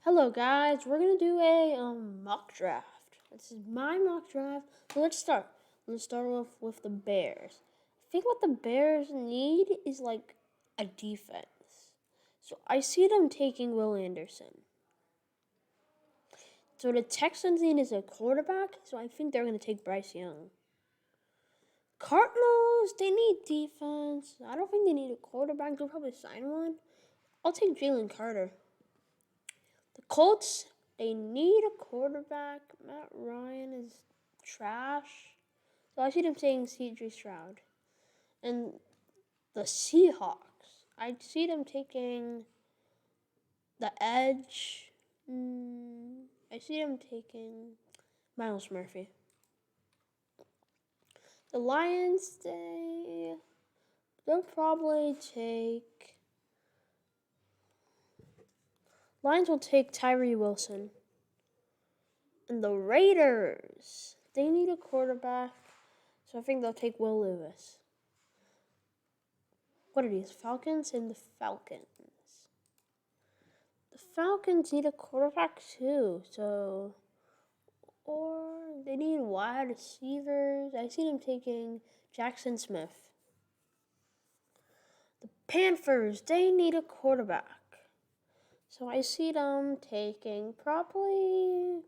Hello guys, we're gonna do a mock draft. This is my mock draft. So let's start. Let's start off with the Bears. I think what the Bears need is like a defense. So I see them taking Will Anderson. So the Texans need is a quarterback, so I think they're gonna take Bryce Young. Cardinals, they need defense. I don't think they need a quarterback. They'll probably sign one. I'll take Jalen Carter. The Colts, they need a quarterback. Matt Ryan is trash. So I see them saying CJ Stroud. And the Seahawks, I see them taking the edge. I see them taking Miles Murphy. The Lions, they'll probably take. Lions will take Tyree Wilson. And the Raiders, they need a quarterback. So I think they'll take Will Levis. What are these? Falcons and the Falcons. The Falcons need a quarterback too, or they need wide receivers. I see them taking Jackson Smith. The Panthers, they need a quarterback. So I see them taking probably,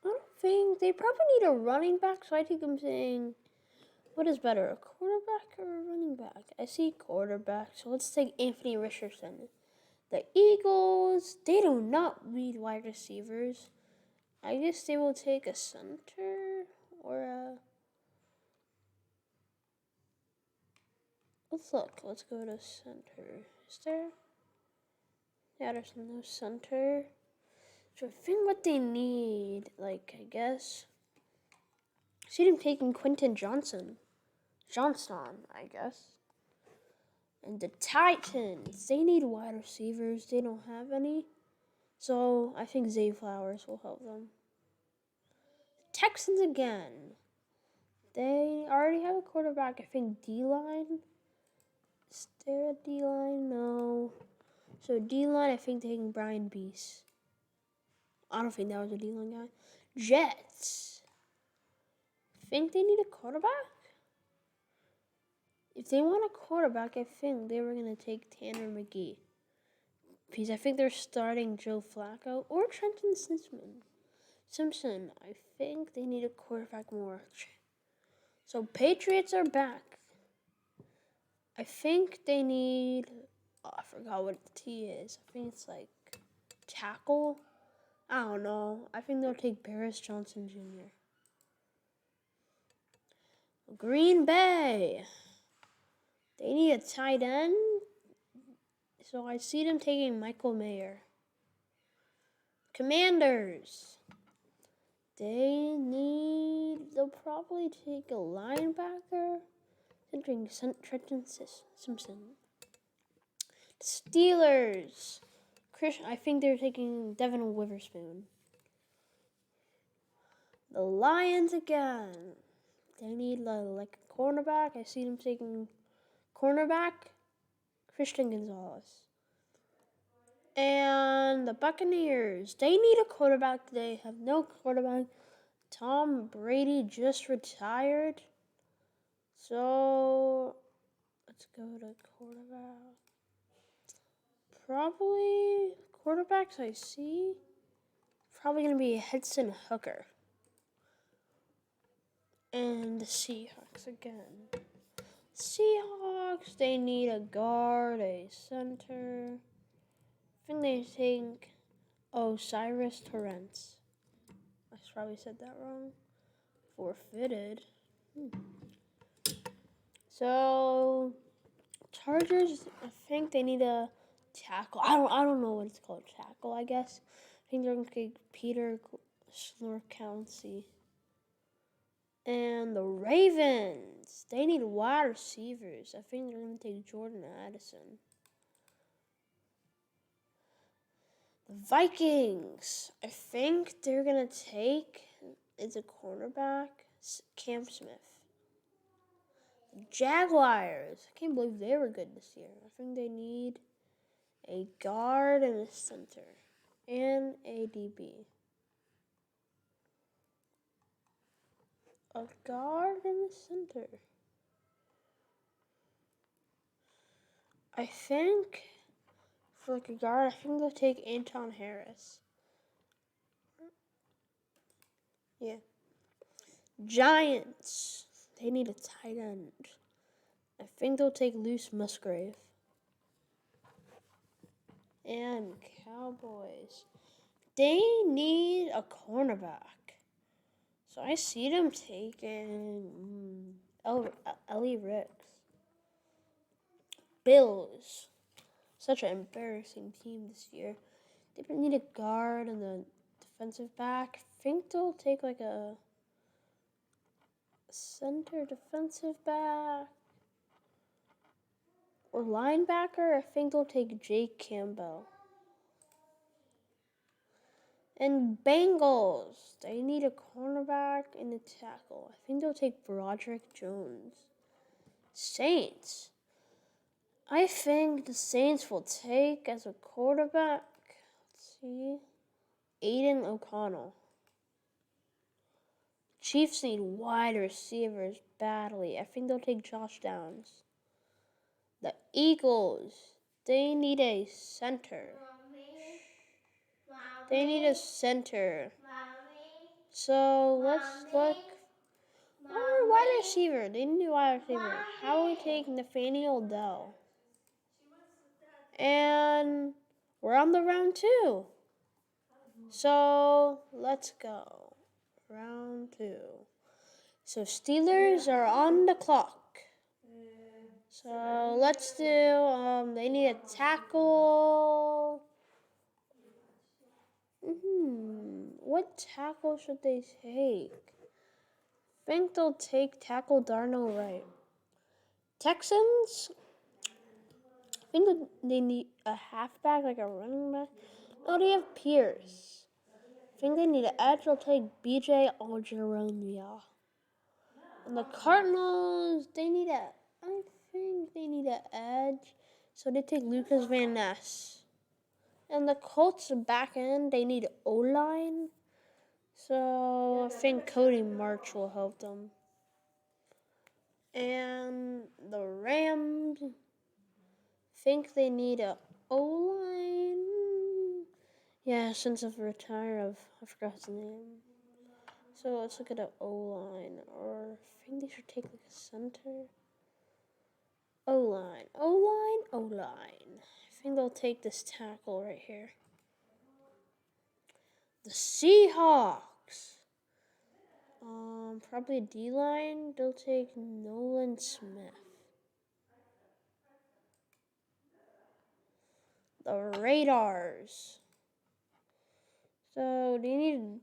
I don't think, they probably need a running back, so I think I'm saying, what is better, a quarterback or a running back? I see quarterback, so let's take Anthony Richardson. The Eagles, they do not need wide receivers. I guess they will take a center or a... Let's look. Let's go to center. Is there? Yeah, there's no center. So I think what they need, I guess... I see them taking Quentin Johnston, I guess. And the Titans, they need wide receivers. They don't have any. So I think Zay Flowers will help them. Texans again. They already have a quarterback. I think D-line. Is there a D-line? No. So D-line, I think taking Brian Beese. I don't think that was a D-line guy. Jets. I think they need a quarterback. If they want a quarterback, I think they were going to take Tanner McGee. Because I think they're starting Joe Flacco or Trenton Simpson. I think they need a quarterback more. So Patriots are back. I think they need, I forgot what the T is. I think it's like tackle. I don't know. I think they'll take Paris Johnson Jr. Green Bay. They need a tight end. So I see them taking Michael Mayer. Commanders. They'll probably take a linebacker. Entering Trenton Simpson. Steelers. I think they're taking Devin Witherspoon. The Lions again. They need like a cornerback. I see them taking cornerback, Christian Gonzalez. And the Buccaneers. They need a quarterback. They have no quarterback. Tom Brady just retired. So let's go to quarterback. Probably quarterbacks I see. Probably going to be Hendon Hooker. And the Seahawks again. Seahawks, they need a guard, a center. I think they think O'Cyrus Torrence. I probably said that wrong. Forfeited. So Chargers, I think they need a tackle. I don't know what it's called. Tackle, I guess. I think they're going to take Peter Slurkowski. And the Ravens, they need wide receivers. I think they're going to take Jordan Addison. The Vikings, I think they're going to take, it's a cornerback, Cam Smith. The Jaguars, I can't believe they were good this year. I think they need a guard and a center, and a DB. A guard and a center. I think for like a guard, I think they'll take Anton Harris. Yeah. Giants. They need a tight end. I think they'll take Luce Musgrave. And Cowboys. They need a cornerback. So I see them taking Ellie Ricks. Bills. Such an embarrassing team this year. They need a guard and a defensive back. I think they'll take like a center defensive back. Or linebacker. I think they'll take Jake Campbell. And Bengals. They need a cornerback and a tackle. I think they'll take Broderick Jones. Saints. I think the Saints will take as a quarterback, let's see, Aiden O'Connell. Chiefs need wide receivers badly. I think they'll take Josh Downs. The Eagles, they need a center. They need a center. So let's look. Or wide receiver. They need a wide receiver. How will we take Nathaniel Dell? And we're on the round 2. So let's go. Round 2. So Steelers are on the clock. So let's do, they need a tackle. What tackle should they take? I think they'll take tackle Darnell Wright. Texans, I think they need a halfback, like a running back. No, they have Pierce. I think they need an edge. They'll take BJ Algeronia. And the Cardinals, I think they need an edge. So they take Lucas Van Ness. And the Colts back end, they need O-line. So I think Cody March will help them. And the Rams, I think they need a O-line. Yeah, since I've retired, I forgot his name. So let's look at an O-line. Or I think they should take like a center. O-line. I think they'll take this tackle right here. The Seahawks. Probably a D-line. They'll take Nolan Smith. The Raiders. So they need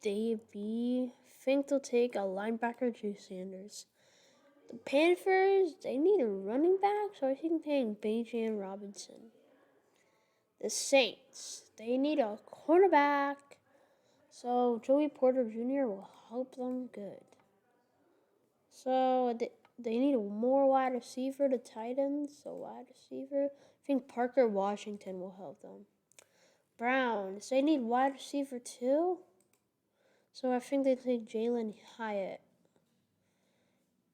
DB. I think they'll take a linebacker, Drew Sanders. The Panthers, they need a running back, so I think they're taking Bijan Robinson. The Saints, they need a cornerback, so Joey Porter Jr. will help them good. So they need a more wide receiver to tight ends, so wide receiver. I think Parker Washington will help them. Browns, they need wide receiver too, so I think they take Jalen Hyatt.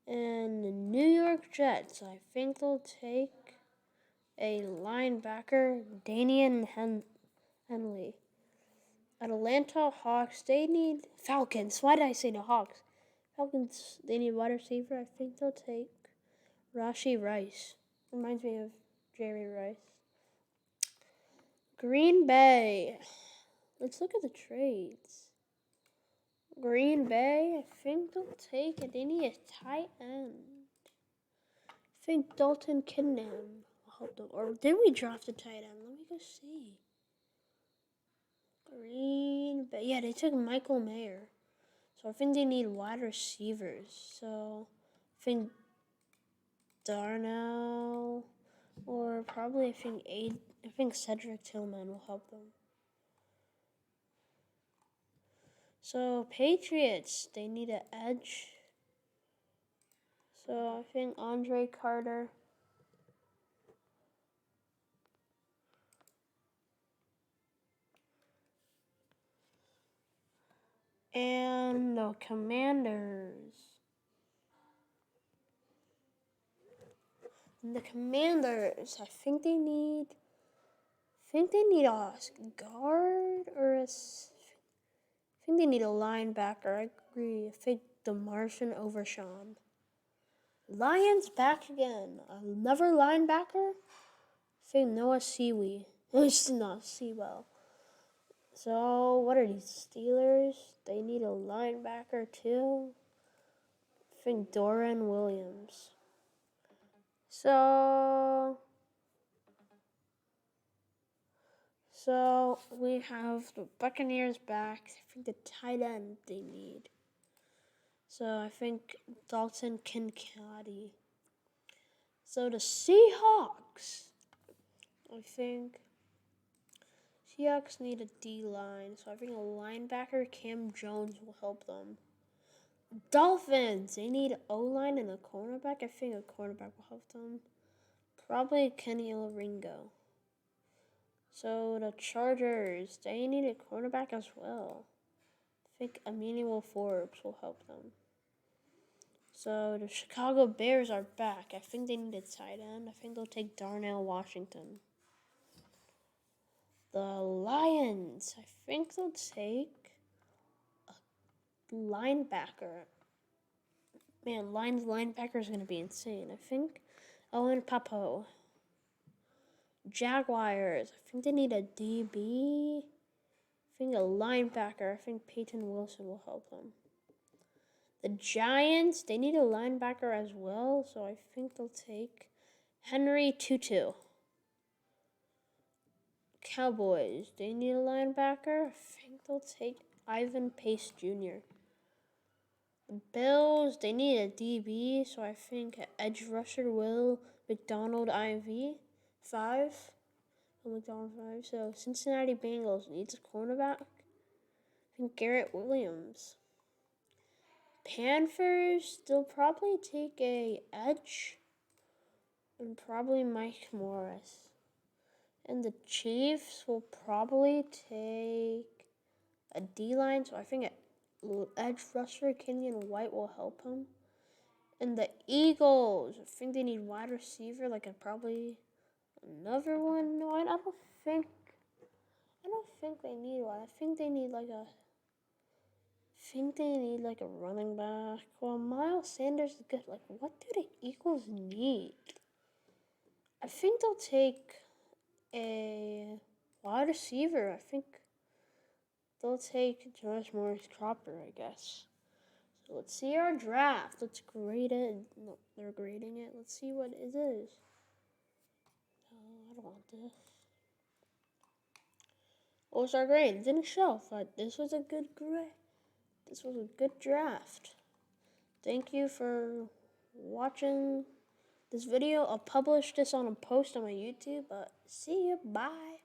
And the New York Jets, I think they'll take a linebacker, Danian Henley. Atlanta Hawks, they need Falcons. Why did I say the Hawks? Falcons, they need wide receiver. I think they'll take Rashee Rice. Reminds me of Jerry Rice. Green Bay. Let's look at the trades. Green Bay, I think they'll take it. They need a tight end. I think Dalton Kidnam will help them. Or did we draft a tight end? Let me go see. Green Bay. Yeah, they took Michael Mayer. So I think they need wide receivers. So I think Darnell or probably I think Cedric Tillman will help them. So Patriots, they need an edge. So I think Andre Carter. And the Commanders. The Commanders, I think they need a guard or I think they need a linebacker. I agree. I think the Martian over Sean. Lions back again. Another linebacker. I think Noah Seawee. It's not Sewell. So what are these Steelers? They need a linebacker too. I think Doran Williams. So we have the Buccaneers back. I think the tight end they need. So I think Dalton Kincaid. So the Seahawks. I think Seahawks need a D line. So I think a linebacker, Cam Jones, will help them. Dolphins, they need O line and a cornerback. I think a cornerback will help them. Probably Kenny Ringo. So the Chargers, they need a cornerback as well. I think Emmanuel Forbes will help them. So the Chicago Bears are back. I think they need a tight end. I think they'll take Darnell Washington. The Lions, I think they'll take a linebacker. Man, Lions linebacker is going to be insane. I think Owen Papo. Jaguars, I think they need a DB. I think a linebacker. I think Peyton Wilson will help them. The Giants, they need a linebacker as well, so I think they'll take Henry Tutu. Cowboys, they need a linebacker. I think they'll take Ivan Pace Jr. The Bills, they need a DB, so I think edge rusher Will McDonald IV 5. Will McDonald 5. So Cincinnati Bengals needs a cornerback. I think Garrett Williams. Panthers, they'll probably take a edge and probably Mike Morris. And the Chiefs will probably take a D-line, so I think an edge rusher, Kenyon White, will help him. And the Eagles, I think they need wide receiver, like probably another one. No, I don't think they need one. I think they need like a running back. Well, Miles Sanders is good. Like, what do the Eagles need? I think they'll take a wide receiver. I think they'll take Josh Morris Cropper, I guess. So let's see our draft. Let's grade it. No, they're grading it. Let's see what it is. No, I don't want this. What was our grade? It didn't show, but this was a good grade. This was a good draft. Thank you for watching this video. I'll publish this on a post on my YouTube, but see you. Bye.